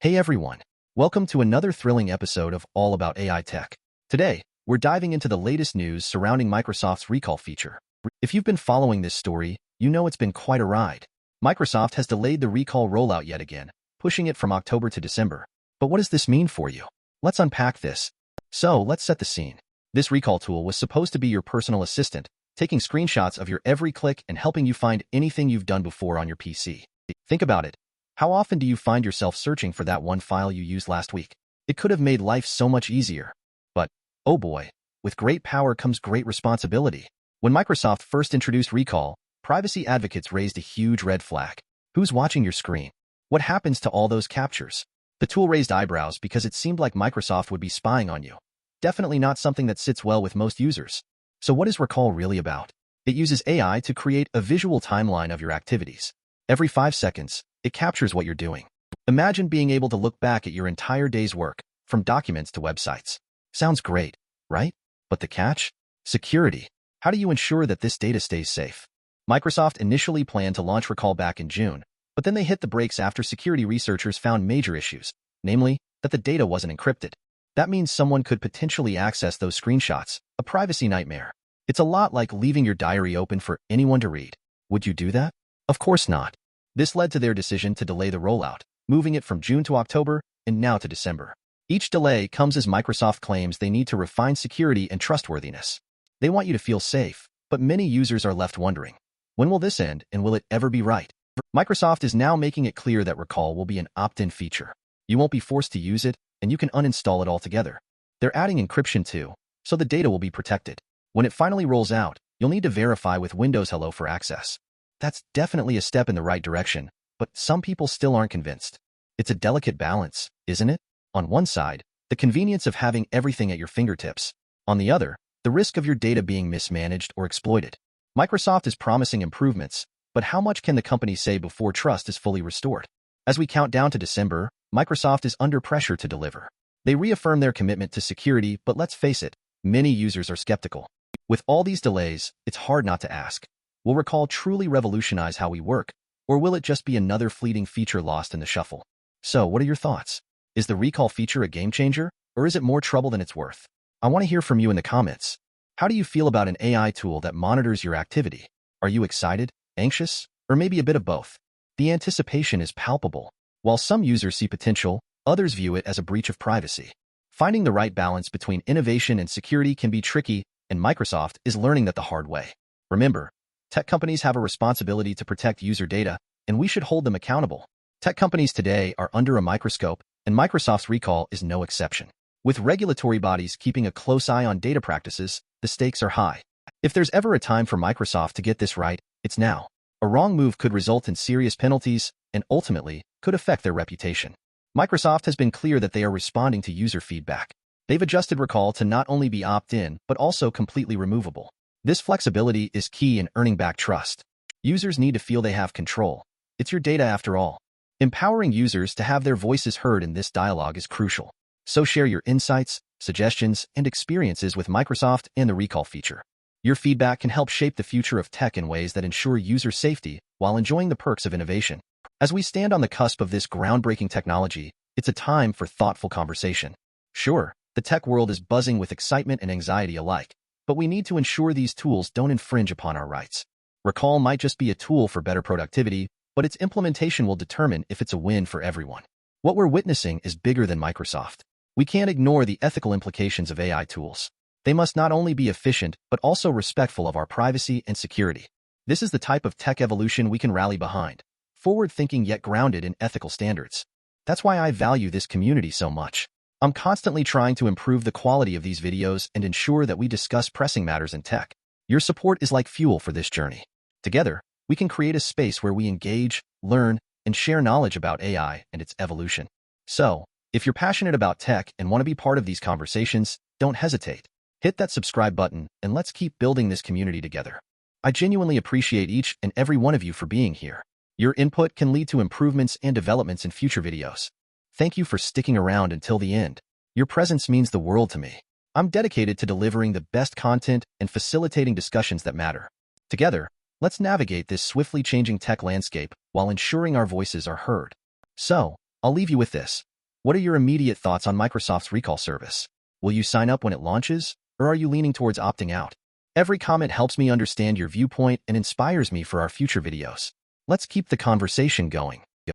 Hey everyone, welcome to another thrilling episode of All About AI Tech. Today, we're diving into the latest news surrounding Microsoft's recall feature. If you've been following this story, you know it's been quite a ride. Microsoft has delayed the recall rollout yet again, pushing it from October to December. But what does this mean for you? Let's unpack this. So, let's set the scene. This recall tool was supposed to be your personal assistant, taking screenshots of your every click and helping you find anything you've done before on your PC. Think about it. How often do you find yourself searching for that one file you used last week? It could have made life so much easier. But, oh boy, with great power comes great responsibility. When Microsoft first introduced recall, privacy advocates raised a huge red flag. Who's watching your screen? What happens to all those captures? The tool raised eyebrows because it seemed like Microsoft would be spying on you. Definitely not something that sits well with most users. So what is recall really about? It uses AI to create a visual timeline of your activities. Every 5 seconds, it captures what you're doing. Imagine being able to look back at your entire day's work, from documents to websites. Sounds great, right? But the catch? Security. How do you ensure that this data stays safe? Microsoft initially planned to launch Recall back in June, but then they hit the brakes after security researchers found major issues, namely, that the data wasn't encrypted. That means someone could potentially access those screenshots, a privacy nightmare. It's a lot like leaving your diary open for anyone to read. Would you do that? Of course not. This led to their decision to delay the rollout, moving it from June to October and now to December. Each delay comes as Microsoft claims they need to refine security and trustworthiness. They want you to feel safe, but many users are left wondering, when will this end and will it ever be right? Microsoft is now making it clear that Recall will be an opt-in feature. You won't be forced to use it, and you can uninstall it altogether. They're adding encryption too, so the data will be protected. When it finally rolls out, you'll need to verify with Windows Hello for access. That's definitely a step in the right direction, but some people still aren't convinced. It's a delicate balance, isn't it? On one side, the convenience of having everything at your fingertips. On the other, the risk of your data being mismanaged or exploited. Microsoft is promising improvements, but how much can the company say before trust is fully restored? As we count down to December, Microsoft is under pressure to deliver. They reaffirm their commitment to security, but let's face it, many users are skeptical. With all these delays, it's hard not to ask, will Recall truly revolutionize how we work, or will it just be another fleeting feature lost in the shuffle? So, what are your thoughts? Is the Recall feature a game changer, or is it more trouble than it's worth? I want to hear from you in the comments. How do you feel about an AI tool that monitors your activity? Are you excited, anxious, or maybe a bit of both? The anticipation is palpable. While some users see potential, others view it as a breach of privacy. Finding the right balance between innovation and security can be tricky, and Microsoft is learning that the hard way. Remember, tech companies have a responsibility to protect user data, and we should hold them accountable. Tech companies today are under a microscope, and Microsoft's recall is no exception. With regulatory bodies keeping a close eye on data practices, the stakes are high. If there's ever a time for Microsoft to get this right, it's now. A wrong move could result in serious penalties, and ultimately, could affect their reputation. Microsoft has been clear that they are responding to user feedback. They've adjusted Recall to not only be opt-in, but also completely removable. This flexibility is key in earning back trust. Users need to feel they have control. It's your data after all. Empowering users to have their voices heard in this dialogue is crucial. So share your insights, suggestions, and experiences with Microsoft and the Recall feature. Your feedback can help shape the future of tech in ways that ensure user safety while enjoying the perks of innovation. As we stand on the cusp of this groundbreaking technology, it's a time for thoughtful conversation. Sure, the tech world is buzzing with excitement and anxiety alike, but we need to ensure these tools don't infringe upon our rights. Recall might just be a tool for better productivity, but its implementation will determine if it's a win for everyone. What we're witnessing is bigger than Microsoft. We can't ignore the ethical implications of AI tools. They must not only be efficient, but also respectful of our privacy and security. This is the type of tech evolution we can rally behind, forward-thinking yet grounded in ethical standards. That's why I value this community so much. I'm constantly trying to improve the quality of these videos and ensure that we discuss pressing matters in tech. Your support is like fuel for this journey. Together, we can create a space where we engage, learn, and share knowledge about AI and its evolution. So, if you're passionate about tech and want to be part of these conversations, don't hesitate. Hit that subscribe button and let's keep building this community together. I genuinely appreciate each and every one of you for being here. Your input can lead to improvements and developments in future videos. Thank you for sticking around until the end. Your presence means the world to me. I'm dedicated to delivering the best content and facilitating discussions that matter. Together, let's navigate this swiftly changing tech landscape while ensuring our voices are heard. So, I'll leave you with this. What are your immediate thoughts on Microsoft's recall service? Will you sign up when it launches, or are you leaning towards opting out? Every comment helps me understand your viewpoint and inspires me for our future videos. Let's keep the conversation going.